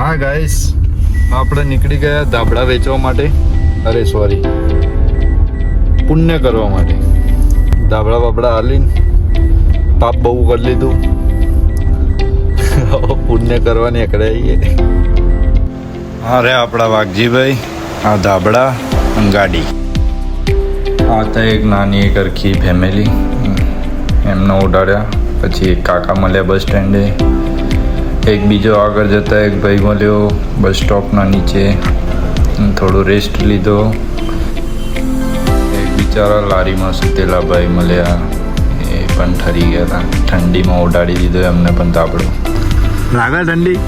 હા ગાઈસ, આપણે નીકળી ગયા ધાબળા વેચવા માટે. અરે સોરી, પુણ્ય કરવા માટે. ધાબળા બાબડા હાલીને પાપ બહુ કરી લીધું. પુણ્ય કરવાની એકડે આવીએ. અરે આપણા વાઘજીભાઈ, આ ધાબળા અને ગાડી. આ તો એક નાની એક અરખી ફેમિલી, એમને ઉડાડ્યા. પછી એક કાકા મળ્યા બસ સ્ટેન્ડે. એક બીજો આગળ જતા એક ભાઈ મળ્યો બસ સ્ટોપના નીચે, થોડું રેસ્ટ લીધો. એક બિચારા લારીમાં સુતેલા ભાઈ મળ્યા, એ પણ ઠરી ગયા હતા. ઠંડીમાં ઉડાડી દીધો એમને પણ તાપડો. લાગે ઠંડી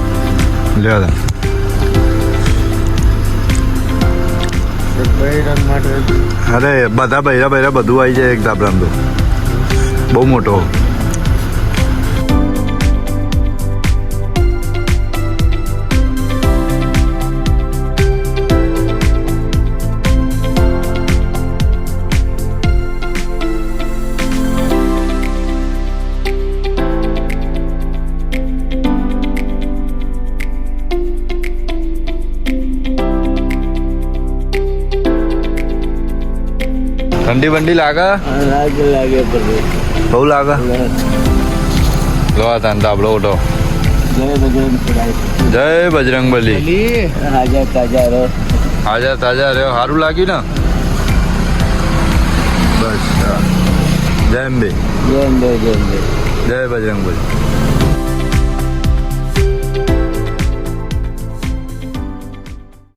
લેવા. અરે બધા બૈરા બૈરા બધું આવી જાય એક ધાબળામાં. તો બહુ મોટો. ઠંડી બંડી લાગે? બહુ લાગે. લો તાન ધાબળો ઉઠો. જય બજરંગ બલી. હાજર તાજા રહો. હાજર તાજા રહ્યો. સારું લાગ્યું ને? બસ. જય અંબે. જય અંબે, જય અંબે. જય બજરંગ બલી.